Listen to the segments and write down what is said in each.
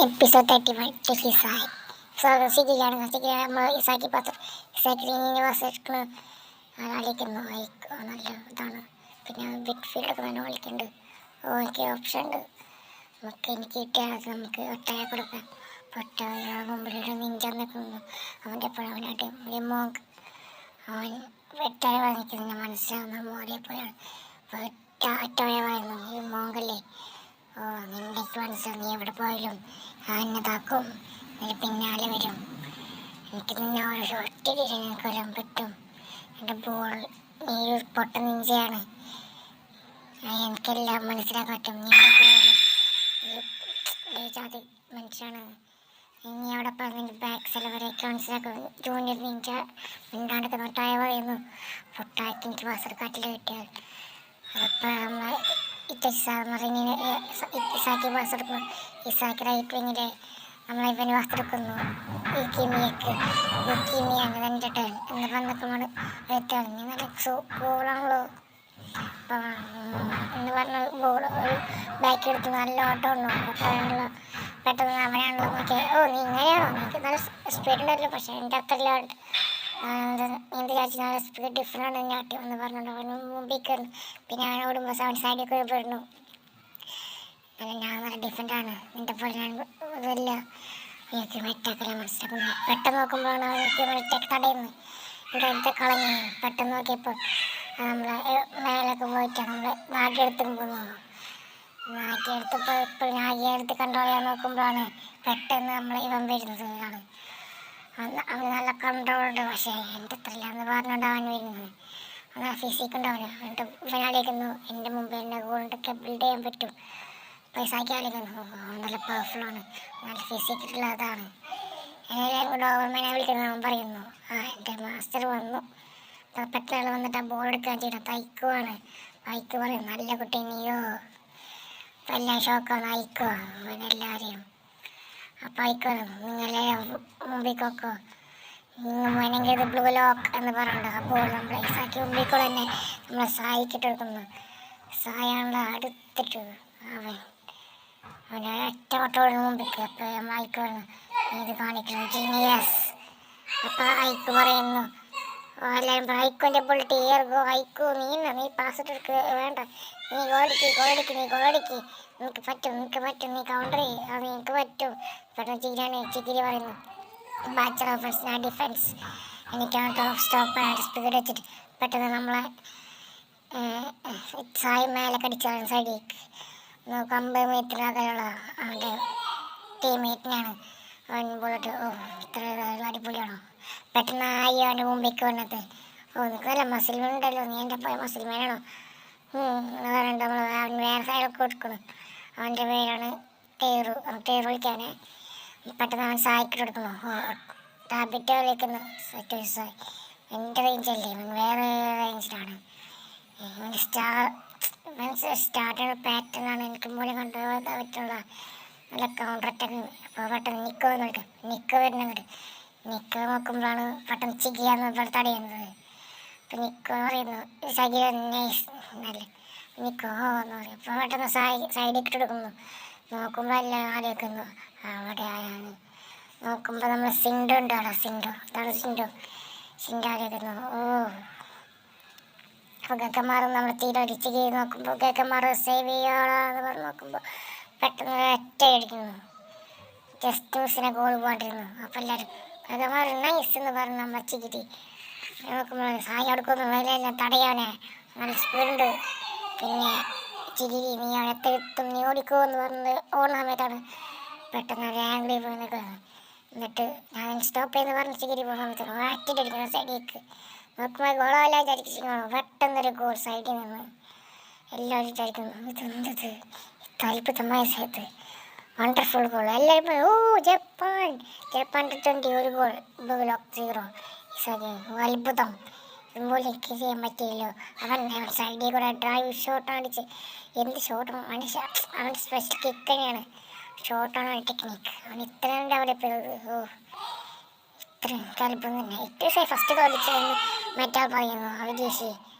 Episode 31 to Isai. So, സിഗിലാണ് നമ്മൾ Isagi പാത്രം Isagi വാസിക്കുന്ന കളിക്കുന്നു. നല്ല ഇതാണ്. പിന്നെ ബിറ്റ് തന്നെ കളിക്കുന്നുണ്ട്. ഓക്കെ ഓപ്ഷൻ ഉണ്ട്. എനിക്ക് കിട്ടിയാൽ നമുക്ക് ഒട്ടായ കൊടുക്കാം. ഒട്ടായ മുമ്പിലൂടെ നിഞ്ചാൻ നിൽക്കുന്നു. അവൻ്റെ എപ്പോഴും അവനായിട്ട് ഒരു മോങ്ക് അവൻ വെട്ടായ വാങ്ങിക്കുന്നത് മനസ്സിലാവുന്ന മോരെ പോയാണ്. ഒറ്റായ പറയുന്നു ഈ മോങ്കല്ലേ. നിന്റെ മനസ്സിൽ നീ എവിടെ പോയാലും എന്നതാക്കും, നീ പിന്നാലെ വരും. എനിക്ക് നിന്നെ ഒരു ഒറ്റ കൊല്ലാൻ പറ്റും. എൻ്റെ ബോൾ നീ ഒരു പൊട്ട നിഞ്ചയാണ്. എനിക്കെല്ലാം മനസ്സിലാക്കാൻ പറ്റും. നീ ജാതി മനുഷ്യനാണ്. നീ അവിടെ പറഞ്ഞ ബാക്ക് സെലവരൊക്കെ മനസ്സിലാക്കും. ജൂനിയർ നിഞ്ച മിണ്ടാണ്ടൊക്കെ നൊട്ടായ പറയുന്നു. പൊട്ടാക്കി എനിക്ക് വാസർക്കാട്ടിൽ കിട്ടിയാൽ അതിപ്പോൾ നമ്മൾ ഇസാക്കി വാസെടുക്കുന്നു. ഇസാക്കി റൈറ്റ് വിങ്ങിലെ നമ്മളിവന് വാസെടുക്കുന്നു. യുക്കിമിയാണ് എൻ്റെ ടേൺ എന്ന് പറഞ്ഞപ്പോൾ എടുത്താണ്. നീ നല്ല കൂളാണല്ലോ എന്ന് പറഞ്ഞ ബോൾ ഒരു ബാക്ക് എടുത്ത് നല്ല ഓട്ടം ഉണ്ടോ ഓട്ടമാണല്ലോ. പെട്ടെന്ന് അവനാണല്ലോ നോക്കിയാൽ നീ ഇങ്ങനെയാണോ, എനിക്ക് നല്ല സ്പീഡ് ഉണ്ടല്ലോ. പക്ഷേ എൻ്റെ അത്രയില്ല എന്ത് വിചാരിച്ചു നല്ല സ്പീഡ് ഡിഫറെൻ്റ് ആണ് ഞാട്ടി എന്ന് പറഞ്ഞിട്ട് അവന് മുമ്പിൽ കയറുന്നു. പിന്നെ അവൻ ഓടുമ്പോൾ അവൻ സൈഡിൽ കൂടി പോയിരുന്നു. ഞാൻ നല്ല ഡിഫറെൻ്റാണ്, നിൻ്റെ പോലെ ഞാൻ ഇതല്ല. എനിക്ക് മെറ്റാക്കല മനസ്സിലാക്കുന്നു. പെട്ടെന്ന് നോക്കുമ്പോഴാണ് അവർക്ക് മെറ്റാക്ക് തടയുന്നത്. ഇവിടെ അടുത്ത് കളഞ്ഞു. പെട്ടെന്ന് നോക്കിയപ്പോൾ നമ്മളെ മേലൊക്കെ പോയിട്ട് നമ്മൾ നാട്ടിയെടുത്തും പോകുന്നു. നാട്ടിയെടുത്തപ്പോൾ ഇപ്പോൾ നാട്ടിയെടുത്ത് കൺട്രോൾ ചെയ്യാൻ നോക്കുമ്പോഴാണ് പെട്ടെന്ന് നമ്മൾ ഇവൻ വരുന്നത്. അവന് നല്ല കൺട്രോളുണ്ട്. പക്ഷേ എൻ്റെ അത്രയില്ല എന്ന് പറഞ്ഞുകൊണ്ട് അവൻ വരുന്നത്. അങ്ങനെ ഫിസിക്ക് ഉണ്ടാവില്ല. എന്നിട്ട് ഇവനാടിക്കുന്നു എൻ്റെ മുമ്പ് എന്നെ ഗോൾഡൊക്കെ ബിൽഡ് ചെയ്യാൻ പറ്റും. പൈസയ്ക്ക് ആടിക്കുന്നു. നല്ല പവർഫുള്ളാണ്, നല്ല ഫിസിക്കുള്ള അതാണ്. എല്ലാവരും കൂടെ ഓവർമാനെ വിളിക്കുന്നത് അവൻ പറയുന്നു. എൻ്റെ മാസ്റ്റർ വന്നു. പെട്ടെന്ന് വന്നിട്ട് ആ ബോൾ എടുക്കാൻ ചെയ്യണം. തയ്ക്കുവാണ്. തയ്ക്ക് പറയും നല്ല കുട്ടി നീയോ എല്ലാം ഷോക്കാണ്. അയക്കോ അവനെല്ലാവരെയും. അപ്പോൾ അയക്കോ നിങ്ങളെ മുമ്പിക്കൊക്കോ നിങ്ങൾ വേണമെങ്കിൽ ബ്ലൂ ലോക്ക് എന്ന് പറയുന്നുണ്ട്. അപ്പോൾ നമ്മൾ ഇസാക്കി മുമ്പിക്കൂടെ തന്നെ നമ്മളെ സായിക്കിട്ട് എടുക്കുന്നു. സായാണല്ലോ അടുത്തിട്ട് അവന് ഒറ്റ ഓട്ടോട് മുമ്പിക്ക്. അപ്പോൾ നമ്മൾ അയക്ക് പറഞ്ഞു ഇത് കാണിക്കണം ജീനിയസ്. അപ്പോൾ അയക്ക് പറയുന്നു എല്ലാവരും അയക്കുൻ്റെ ബുള്ളറ്റ് ഏർഗോ അയക്കൂ നീ പാസ് എടുക്കുക വേണ്ട, നീ ഗോളടിക്ക് നിനക്ക് പറ്റും നീ കൗണ്ടർ ചെയ്യും, അത് നിനക്ക് പറ്റും. പെട്ടെന്ന് ചിക്കിരി പറയുന്നു ബാച്ചലർ ഓഫ് ഫസ്റ്റ് ഡിഫെൻസ് എനിക്കാണ് ടോപ്പ് സ്റ്റോപ്പ് സ്പീഡ് വെച്ചിട്ട് പെട്ടെന്ന് നമ്മളെ സായി മേലെ കടിച്ചാണ് സൈഡിലേക്ക്. 50 മീറ്റർ അകലെയുള്ള അവൻ്റെ ടീംമേറ്റിനാണ് അവൻ ബുള്ളറ്റ്. ഇത്ര അടിപൊളിയാണോ. പെട്ടെന്ന് ആയി അവൻ്റെ മുമ്പിലേക്ക് വന്നത്. നിനക്ക് നല്ല മസിൽമാൻ ഉണ്ടല്ലോ, നീ എൻ്റെ പോയ മസിൽമാനാണോ എന്ന് പറഞ്ഞിട്ട് നമ്മൾ അവൻ വേറെ സൈഡൊക്കെ കൊടുക്കണം. അവൻ്റെ പേരാണ് ടേറു വിളിക്കാൻ. പെട്ടെന്ന് അവൻ സായിക്കിട്ട് കൊടുക്കുന്നു. ടാബിറ്റ് വിളിക്കുന്നു. സായി എൻ്റെ റേഞ്ചല്ലേ, അവൻ വേറെ റേഞ്ചിലാണ്. സ്റ്റാർട്ടർ പാറ്റേൺ ആണ് എനിക്ക് മൂലം കൊണ്ടുപോകാൻ പറ്റുള്ള നല്ല കൗണ്ടർ അറ്റാക്ക്. അപ്പോൾ പെട്ടെന്ന് നിക്ക് വരുന്നുണ്ട്. നിക്ക് നോക്കുമ്പോഴാണ് പെട്ടെന്ന് ചികിയാന്ന് പറഞ്ഞ് തടയുന്നത്. അപ്പം നിക്കോ പറയുന്നു സഗിയ നൈസ് നല്ല നിക്കോ എന്ന് പറയും. അപ്പോൾ പെട്ടെന്ന് സൈഡിൽ ഇട്ടെടുക്കുന്നു. നോക്കുമ്പോൾ എല്ലാം ആലോചിക്കുന്നു അവിടെ ആയാണ്. നോക്കുമ്പോൾ നമ്മൾ സിൻഡോ ഉണ്ട് അവിടെ. ഇതാണ് സിൻഡോ ആലോചിക്കുന്നു. അപ്പോൾ ഗക്കന്മാരും നമ്മൾ തീരൊരിച്ച് നോക്കുമ്പോൾ ഗക്കന്മാർ സേവ് ചെയ്യാന്ന് പറഞ്ഞ് നോക്കുമ്പോൾ പെട്ടെന്ന് ഒറ്റ അടിക്കുന്നു. ജസ്റ്റ് മിസ്സിനെ ഗോൾ പോകണ്ടിരുന്നു. അപ്പോൾ എല്ലാവരും ഗക്കന്മാർ നൈസ് എന്ന് പറഞ്ഞ് നമ്മൾ ചികിരി നോക്കുമ്പോൾ സായി അടുക്കൊന്നും എല്ലാം തടയാനേ നല്ല സ്പീഡുണ്ട്. പിന്നെ ചികിരി നീ അടുത്തെത്തും നീ ഓടിക്കോ എന്ന് പറഞ്ഞത് ഓടുന്ന സമയത്താണ് പെട്ടെന്ന് ഒരു ആംഗിളിൽ പോയി നിൽക്കുന്നത്. എന്നിട്ട് ഞാൻ സ്റ്റോപ്പ് ചെയ്യുന്ന പറഞ്ഞ് ചികിരി പോകുന്ന സമയത്താണ് ആറ്റിൻ്റെ അടിക്കുന്ന സൈഡിലേക്ക് നോക്കുമ്പോൾ ഗോളെല്ലാം വിചാരിക്കുന്നു. പെട്ടെന്നൊരു ഗോൾ സൈഡിൽ നിന്ന് എല്ലാവരും വിചാരിക്കുന്നു ഇതെന്തത് അത്ഭുതമായ സ്ഥലത്ത് വണ്ടർഫുൾ ഗോൾ. എല്ലാവരും ജപ്പാൻ 20 ഒരു ഗോൾ 0 അത്ഭുതം ഇതുപോലെ എനിക്ക് ചെയ്യാൻ പറ്റിയല്ലോ. അവൻ സൈഡിൽ കൂടെ ഡ്രൈവ് ഷോട്ട് അടിച്ച് എന്ത് ഷോട്ട് മനുഷ്യ അവൻ സ്പെഷ്യൽ കിക്ക് തന്നെയാണ്. ഷോട്ടാണ് ടെക്നിക്ക്. അവൻ ഇത്രയും ഡെവലപ്പ് ചെയ്തത്. ഇത്രയും അത്ഭുതം തന്നെ. ഏറ്റവും ഫസ്റ്റ് കളിച്ചതെന്ന് മറ്റാൾ പറയുന്നു അവർ ജയിച്ച്.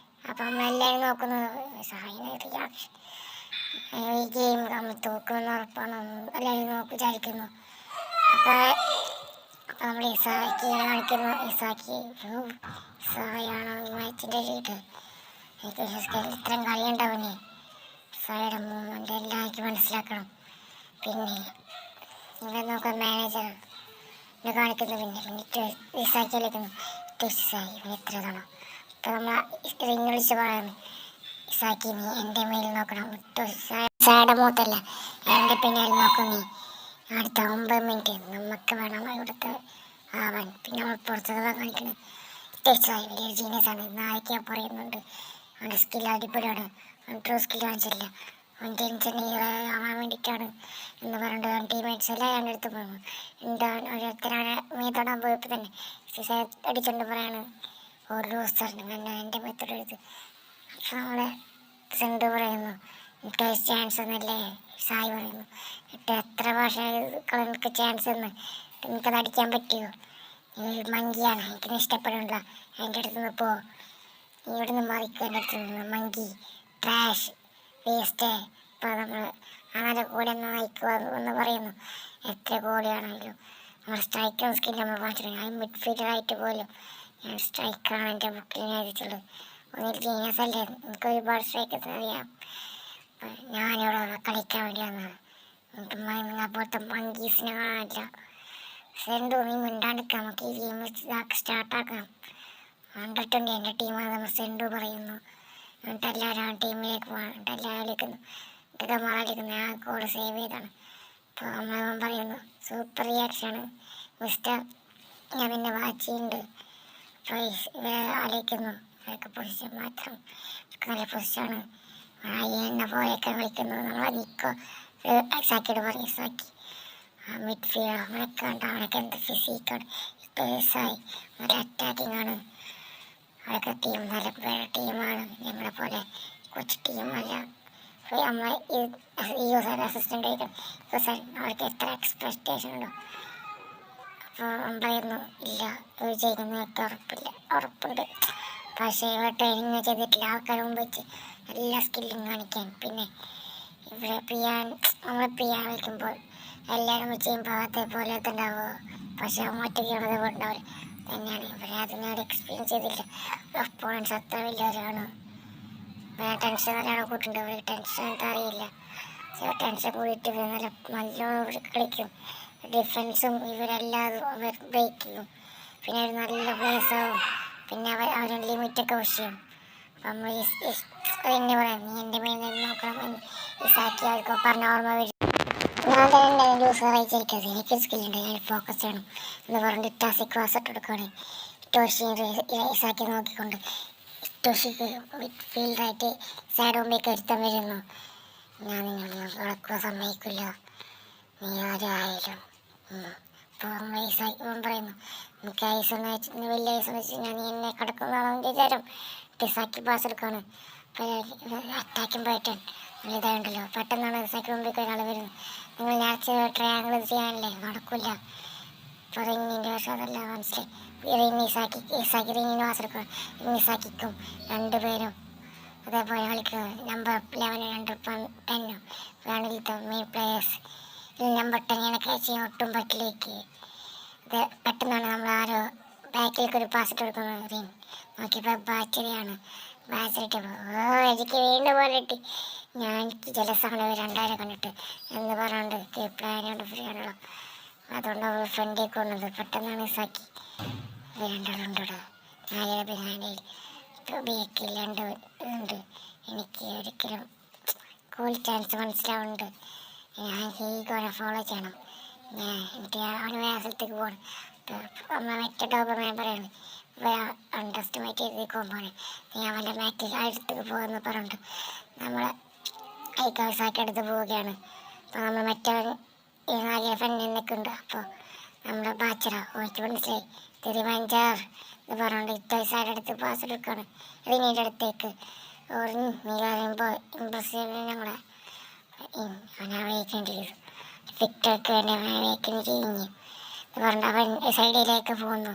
അപ്പം നമ്മളെല്ലാവരും നോക്കുന്നത് സായിന് റിയാക്ഷൻ ഈ ഗെയിം നമ്മൾ തോക്കുമെന്ന് ഉറപ്പാണ് എല്ലാവരും വിചാരിക്കുന്നു. അപ്പോൾ നമ്മൾ ഇസാക്കി കാണിക്കുന്നു. ഇസാക്കി ഇസായാണോ ഈ മാച്ചിൻ്റെ ലീഡ്? എനിക്ക് വിശ്വസിക്കാൻ ഇത്രയും കളി ഉണ്ടാവുന്നേ. ഇസായുടെ മൂവ്മെൻ്റ് എല്ലാം എനിക്ക് മനസ്സിലാക്കണം. പിന്നെ ഇവിടെ നോക്കാം മാനേജർ എന്നെ കാണിക്കുന്നു. പിന്നെ ഇസാക്കി കളിക്കുന്നു. ഇസായി ഇവൻ എത്ര തവണ അപ്പോൾ നമ്മൾ റിങ് വിളിച്ച് പറയുന്നു, ഇസാക്കി നീ എൻ്റെ മേൽ നോക്കണം. ഇസായുടെ മൂത്തല്ല എൻ്റെ പിന്നിൽ നോക്കും നീ. അടുത്ത 9 മിനിറ്റ് നമുക്ക് വേണം ഇവിടുത്തെ ആവാൻ. പിന്നെ നമ്മൾ പുറത്തുനിന്ന് കാണിക്കുന്നത് ഇസായി വലിയ ജീനിയസാണ്. നായിക പറയുന്നുണ്ട് അവൻ്റെ സ്കിൽ അടിപൊളിയാണ്, അവൻ ട്രൂ സ്കിൽ കാണിച്ചില്ല, അവൻ ടെൻഷൻ ആവാൻ വേണ്ടിയിട്ടാണ് എന്ന് പറഞ്ഞിട്ട് അവൻ ടീമേറ്റ്സ് എല്ലാം എൻ്റെ അടുത്ത് പോകുന്നു. എന്താണ് ഓരോരുത്തരാണ് മീതൊടാൻ പോയപ്പോൾ തന്നെ അടിച്ചുകൊണ്ട് പറയാണ് ഒരു ലൂസറിന് എൻ്റെ മെത്തോഡ് എടുത്ത്. അപ്പോൾ നമ്മളെ സെൻഡ് പറയുന്നു എനിക്ക് ചാൻസ് എന്നല്ലേ സായി പറയുന്നു. എന്നിട്ട് എത്ര ഭാഷകൾക്ക് ചാൻസ് എന്ന് എനിക്കത് അടിക്കാൻ പറ്റുമോ? നീ മങ്കിയാണ്, എനിക്കിത് ഇഷ്ടപ്പെടില്ല, എൻ്റെ അടുത്ത് നിന്ന് പോ, നീ ഇവിടെ നിന്ന് മാറിക്കുക, എൻ്റെ അടുത്ത് നിന്ന് മങ്കി ട്രാഷ് വേസ്റ്റ്. ഇപ്പോൾ നമ്മൾ അങ്ങനെ കൂടെ നയിക്കുക എന്ന് പറയുന്നു. എത്ര കോടിയാണെങ്കിലും നമ്മൾ സ്ട്രൈക്കും സ്കിൽ നമ്മൾ മാറ്റില്ല. ഞാൻ മിഡ്ഫീൽഡറായിട്ട് പോലും ഞാൻ സ്ട്രൈക്കാണ് എൻ്റെ ബുക്കിൽ എഴുതിയിട്ടുള്ളത്. ഒന്നിൽ ജീനിയസ് അല്ലേ, എനിക്ക് ഒരുപാട് സ്ട്രൈക്കസ് അറിയാം. ഞാനിവിടെ കളിക്കാൻ വേണ്ടി വന്നതാണ്. എനിക്ക് നിങ്ങളെപ്പോലത്തെ മങ്കീസിനെ കാണാനില്ല. സെൻഡു നീ മിണ്ടാണ്ടിരിക്കാം, നമുക്ക് ഈ ഗെയിം സ്റ്റാർട്ടാക്കാം. 120 എൻ്റെ ടീമാണ് നമ്മൾ സെൻഡു പറയുന്നു. എന്നിട്ട് എല്ലാവരും ആ ടീമിലേക്ക് പോകാൻ എന്നിട്ട് എല്ലാവരും വിളിക്കുന്നു. ഇതൊക്കെ മാറിയിരിക്കുന്നു. ഞാൻ കോഡ് സേവ് ചെയ്താണ്. അപ്പോൾ നമ്മളവൻ പറയുന്നു സൂപ്പർ റിയാക്ഷനാണ് മിസ്റ്റർ, ഞാൻ നിന്നെ വാച്ച് ചെയ്യുന്നുണ്ട്. അപ്പോൾ ഇവരെ ആലോചിക്കുന്നു ഇവരൊക്കെ പൊസിഷൻ മാത്രം നല്ല പൊസിഷനാണ്. എന്നെ പോലെയൊക്കെ വിളിക്കുന്നു. നമ്മളെ നിൽക്കോ ഇസാക്കിയോട് പറയും, ഇസാക്കി മിഡ്ഫീൽഡ് അവനൊക്കെ ഉണ്ട്, അവനൊക്കെ എന്ത് ഫിസിക്കാണ്, പേഴ്സായി നല്ല അറ്റാക്കിംഗ് ആണ്. അവരൊക്കെ ടീം നല്ല ടീമാണ്, ഞങ്ങളെ പോലെ കൊച്ചു ടീമല്ല. നമ്മൾ ഈ യൂസർ അസിസ്റ്റൻ്റ് ആയിരിക്കും അവർക്ക് എത്ര എക്സ്പെക്റ്റേഷൻ ഉണ്ടോ. അപ്പോൾ പറയുന്നു ഇല്ല വിജയിക്കുന്നതൊക്കെ ഉറപ്പുണ്ട്, പക്ഷേ ഇവിടെ ട്രെയിനിങ് ചെയ്തിട്ടില്ല. ആൾക്കാർ മുമ്പ് വെച്ച് എല്ലാ സ്കില്ലും കാണിക്കാൻ. പിന്നെ ഇവിടെ നമ്മൾ പിയാൻ വയ്ക്കുമ്പോൾ എല്ലാവരും ചെയ്യുമ്പോൾ അതേപോലെ ഉണ്ടാവുമോ, പക്ഷേ ഒറ്റയ്ക്കുള്ളത് ഉണ്ടാവില്ല തന്നെയാണ്. ഇവരെ അതിനോട് എക്സ്പീരിയൻസ് ചെയ്തില്ല. ഒപ്പോണൻസ് അത്ര വലിയവരാണ്, ടെൻഷൻ നല്ലോണം കൂട്ടുണ്ട്. ഇവർ ടെൻഷൻ എന്താ അറിയില്ല, ടെൻഷൻ കൂടിയിട്ട് ഇവർ നല്ലോണം കളിക്കും. ഡിഫൻസും ഇവരെല്ലാതും അവർ ബ്രേക്ക് ചെയ്യും. പിന്നെ അവർ നല്ല പ്ലേസാവും. പിന്നെ അവർ ലിമിറ്റൊക്കെ പുഷ് ചെയ്യും. നമ്മൾ എന്നെ പറയാം നീ എൻ്റെ മേൽ നോക്കണം എന്ന് ഇസാക്കി ആർക്കോ പറഞ്ഞ ഓർമ്മ വരും. ഞാൻ തന്നെ ലൂസർ അയച്ചിരിക്കുന്നത്, എനിക്കൊരു സ്കില്ലുണ്ട്, ഞാൻ ഫോക്കസ് ചെയ്യണം എന്ന് പറഞ്ഞിട്ട് ഇറ്റാസി ക്രോസ് ഇട്ട് കൊടുക്കുകയാണ്. ഇറ്റോഷി ഇസാക്കി നോക്കിക്കൊണ്ട് ഇറ്റോഷിക്ക് മിഡ്ഫീൽഡായിട്ട് സൈഡ് മുമ്പേക്ക് ഒരുത്തം വരുന്നു. ഞാൻ നിങ്ങൾ കിടക്കുക സമ്മതിക്കില്ല, നീ ആരായാലും. അപ്പോൾ ഇസാക്കി പറയുന്നു എനിക്ക് ഐസ് ഒന്ന് വലിയ ഐസ് എന്ന് വെച്ച് കഴിഞ്ഞാൽ നീ എന്നെ കിടക്കുന്നതാണെന്ന് വിചാരം. ഇസാക്കി പാസ് എടുക്കുകയാണ്. അറ്റാക്കും പാറ്റേൺ ഇതായുണ്ടല്ലോ, പെട്ടെന്നാണ് ഇസാക്കി മുമ്പേക്ക് ഒരാൾ വരുന്നത്. നിങ്ങൾ നാച്ചുറൽ ട്രയാങ്കിൾ ചെയ്യാനല്ലേ, നടക്കില്ല. ഇപ്പോൾ റിങ്ങിൻ്റെ പക്ഷേ അതല്ല മനസ്സിലായി. റിങ് ഇസാക്കി റിങ്ങിന് പാസ് എടുക്കുക. ഇസാക്കിക്കും രണ്ടുപേരും അതേപോലെ കളിക്കുക. നമ്പർ 11 10 വേണമെങ്കിൽ മെയിൻ പ്ലേയേഴ്സ് നമ്പർ 10 ക്യാച്ച് ചെയ്യാൻ ഒട്ടും പറ്റിലേക്ക്. ഇത് പെട്ടെന്നാണ് നമ്മൾ ആരോ ബാക്കിലേക്ക് ഒരു പാസ് ഇട്ട് കൊടുക്കുന്നത്. റിങ് നോക്കിയപ്പോൾ ബാച്ചറിയാണ്. ബാച്ചറിട്ടപ്പോൾ എനിക്ക് വീണ്ടും പോലെ ഇട്ടി. ഞാൻ എനിക്ക് ജലസാണ് 2000 കണ്ടിട്ട് എന്ന് പറഞ്ഞുകൊണ്ട് പ്ലാനുണ്ട് ഫ്രീ ആണല്ലോ, അതുകൊണ്ട് അവൾ ഫ്രണ്ടിലേക്ക് കൊണ്ടത്. പെട്ടെന്നാണ് ഇസാക്കി രണ്ടാളുണ്ടോ ഞാനിവിടെ ബിഹാനിൽ ബേക്കിൽ ഉണ്ട്. എനിക്ക് ഒരിക്കലും കോൾ ചാൻസ് മനസ്സിലാവുന്നുണ്ട്. ഞാൻ ഹീഗോനെ ഫോളോ ചെയ്യണം. എനിക്ക് അവന് വേറെ സ്ഥലത്തേക്ക് പോകണം. അമ്മ മറ്റേ ഡോബർമാൻ പറയാണ് അണ്ടർ എസ്റ്റിമേറ്റ് ചെയ്തേക്കാൻ പോണേ, നീ അവൻ്റെ മാറ്റിൽ അടുത്തേക്ക് പോകുമെന്ന് പറഞ്ഞിട്ട് നമ്മൾ ഐക്കാസാക്കി അടുത്ത് പോവുകയാണ്. അപ്പോൾ നമ്മൾ മറ്റേ നാലിയ ഫ്രണ്ടിൽ നിൽക്കുന്നുണ്ട്. അപ്പോൾ നമ്മുടെ ബാച്ചറ ഓയ്ക്ക് മനസ്സിലായി തിരുവഞ്ചാർ എന്ന് പറഞ്ഞുകൊണ്ട് ഇറ്റോസാരുടെ അടുത്ത് പാസ് എടുക്കുകയാണ്. റിനീൻ്റെ അടുത്തേക്ക് നീ പറയുമ്പോൾ ഇമ്പ്രസീവ് ഞങ്ങളെ അവനെ വേക്കേണ്ടി ചെയ്തു. ഫിറ്റർക്ക് വേണ്ടി അവനെ വേക്കിന് കഴിഞ്ഞു എന്ന് പറഞ്ഞിട്ട് അവൻ സൈഡിലേക്ക് പോകുന്നു.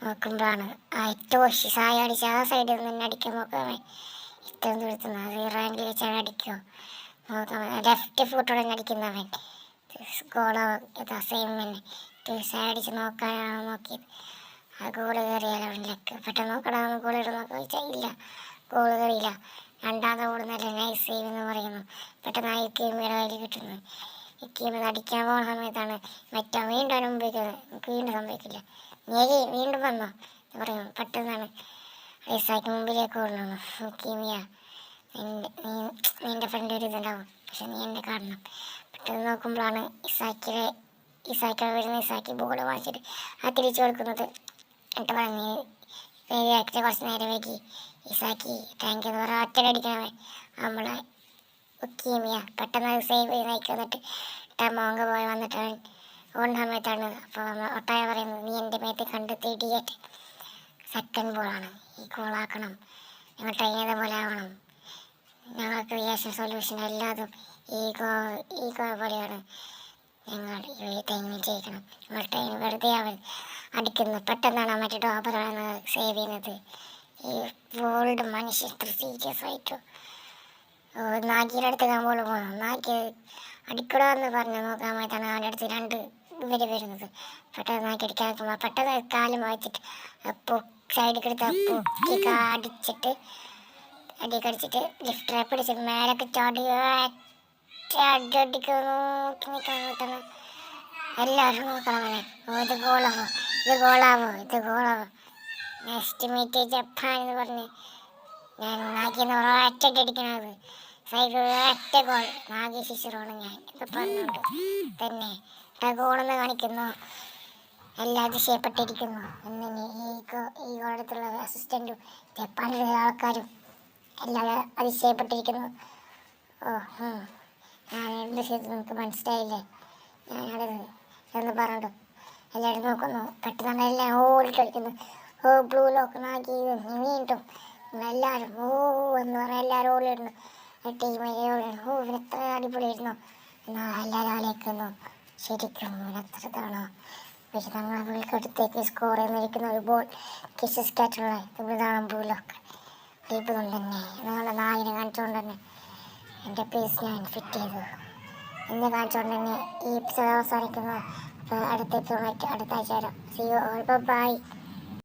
നോക്കുമ്പോഴാണ് ആ ഇറ്റോഷി സായ അടിച്ച് ആ സൈഡിൽ നിന്ന് അടിക്കാൻ നോക്കുമ്പോൾ ഇത്രയും ദൂരത്തുനിന്ന് അത് റാങ്കിൽ വെച്ചാണ് അടിക്കുമോ ലെഫ്റ്റ് ഫുട്ടോടെ അടിക്കുന്നവൻ ഗോളാവും. ഇതാ സെയിം തന്നെ സൈഡിച്ച് നോക്കാനാണ് നോക്കിയത്. ആ ഗോള് കയറിയാലോ അവനിലേക്ക് പെട്ടെന്ന് നോക്കണം. ഗോൾ ഇട്ട് നോക്കാൻ വെച്ചാൽ ഇല്ല, ഗോള് കയറിയില്ല. രണ്ടാമത്തെ ഗോൾ നല്ല നൈസ് സേവ് എന്ന് പറയുന്നു. പെട്ടെന്ന് ആ ഇക്കീമിയുടെ കയ്യിൽ കിട്ടുന്നു. ഇക്കീമി അടിക്കാൻ പോകുന്ന സമയത്താണ് മറ്റോ വീണ്ടും അനുഭവിക്കുന്നത്. എനിക്ക് വീണ്ടും സംഭവിക്കില്ല, നീ വീണ്ടും വന്നോ എന്ന് പറയുന്നു. പെട്ടെന്നാണ് ഐസാക്ക് മുമ്പിലേക്ക് കൊള്ളുന്നു. ഇക്കീമിയ നിൻ്റെ ഫ്രണ്ട് ഒരു ഇതുണ്ടാവും, പക്ഷെ നീ എന്നെ കാണണം. പെട്ടെന്ന് നോക്കുമ്പോഴാണ് ഇസാക്കി വരുന്ന. ഇസാക്കി ബോൾ വാങ്ങിച്ചിട്ട് ആ തിരിച്ചു കൊടുക്കുന്നത്. എന്നിട്ട് പറഞ്ഞ് ആക്ട് കുറച്ച് നേരം വൈകി. ഇസാക്കി ടാങ്ക് എന്ന് പറഞ്ഞാൽ ഒറ്റയടിക്കണവൻ നമ്മളെ ഉക്കീമിയ പെട്ടെന്ന് അത് സേവ് ചെയ്ത് നയിക്കുക. എന്നിട്ട് ടമോങ്ക പോയി വന്നിട്ട് അവൻ ഓടുന്ന സമയത്താണ് അപ്പോൾ ഒട്ടായ പറയുന്നത്, നീ എൻ്റെ മേത്ത് കണ്ടെത്തി ഇടിയേറ്റ്. സെക്കൻഡ് ബോളാണ്, ഈ ഗോളാക്കണം, ഞങ്ങൾ ട്രെയിൻ ചെയ്ത പോലെ ആവണം, ഞങ്ങൾ ക്രിയേഷൻ സൊല്യൂഷൻ എല്ലാതും ഈ ഗോ പോലെയാണ്, ഞങ്ങൾ ഈ ട്രെയിനിൽ ജയിക്കണം, ഞങ്ങൾ ട്രെയിൻ വെറുതെ അവൻ അടിക്കുന്നു. പെട്ടെന്നാണ് മറ്റേ ഡോബറാണ് സേവ് ചെയ്യുന്നത്. ഈ വേൾഡ് മനുഷ്യൻ ഇത്ര സീരിയസ് ആയിട്ടു നാഗിയുടെ അടുത്ത് ബോൾ പോകണം. നാഗി അടിക്കടോ എന്ന് പറഞ്ഞ് നോക്കാൻ വേണ്ടിയിട്ടാണ് അവൻ്റെ അടുത്ത് രണ്ട് ഇവര് വരുന്നത്. പെട്ടെന്ന് നാക്കി അടിക്കാൻ നോക്കുമ്പോൾ പെട്ടെന്ന് കാലം വായിച്ചിട്ട് സൈഡിൽ കിടത്ത് അടിച്ചിട്ട് അടിക്കടിച്ചിട്ട് ലിഫ്റ്റ് പിടിച്ചിട്ട് മേലൊക്കെ ചാടി അടിക്ക് നോക്കി നിൽക്കാൻ നോക്കണം. എല്ലാവരും നോക്കണം. ഇത് ഗോളാവോ, ഇത് ഗോളാവോ, ഇത് ഗോളാവോ. നെക്സ്റ്റ് മീറ്റ് ജപ്പാൻ എന്ന് പറഞ്ഞ് ഞാൻ നാഗിന്ന് ഒറ്റ അടിക്കണത്. സൈഡിൽ ഒറ്റ ഗോൾ നാഗി ഫിഷറാണ് ഞാൻ ഇത് പറഞ്ഞുകൊണ്ട് തന്നെ ഗോളെന്ന് കാണിക്കുന്നു. എല്ലാം അതിശയപ്പെട്ടിരിക്കുന്നു. എന്നിന് ഈ ഗോളത്തിലുള്ള അസിസ്റ്റൻറ്റും ജപ്പാനിലെ ആൾക്കാരും എല്ലാം അതിശയപ്പെട്ടിരിക്കുന്നു. ഞാൻ എന്ത് ചെയ്തു നിങ്ങൾക്ക് മനസ്സിലായില്ലേ, ഞാനത് എന്ന് പറഞ്ഞിട്ട് എല്ലാവരും നോക്കുന്നു. പെട്ടെന്ന് എല്ലാം ഓടി കളിക്കുന്നു. ബ്ലൂ ലോക്ക് നാക്കി വീണ്ടും എല്ലാവരും എന്ന് പറഞ്ഞാൽ എല്ലാവരും ഓടിയിടുന്നു. ടീമിനെ ഓടിയിരുന്നു. എത്ര അടിപൊളിയായിരുന്നു എന്നാൽ എല്ലാവരും ആലോചിക്കുന്നു, ശരിക്കും എത്ര തവണ പക്ഷെ ഞങ്ങൾ വിളിക്കടുത്തേക്ക് സ്കോർ ചെയ്യുന്നിരിക്കുന്ന ഒരു ബോൾ കിസ് സ്റ്റാറ്റുള്ള ഇതാണ് ബ്ലൂ ലോക്ക്. ഇതുകൊണ്ട് തന്നെ ഞങ്ങളുടെ നായിനെ കാണിച്ചുകൊണ്ട് തന്നെ എൻ്റെ പേസ് ഞാൻ ഫിറ്റ് ചെയ്തു എന്ന് കാണിച്ചുകൊണ്ട് തന്നെ ഈ എപ്പിസോഡ് അവസാനിക്കുന്നു. അടുത്ത എപ്പിസോഡ് അടുത്ത ആഴ്ച വരാം. See you all, by.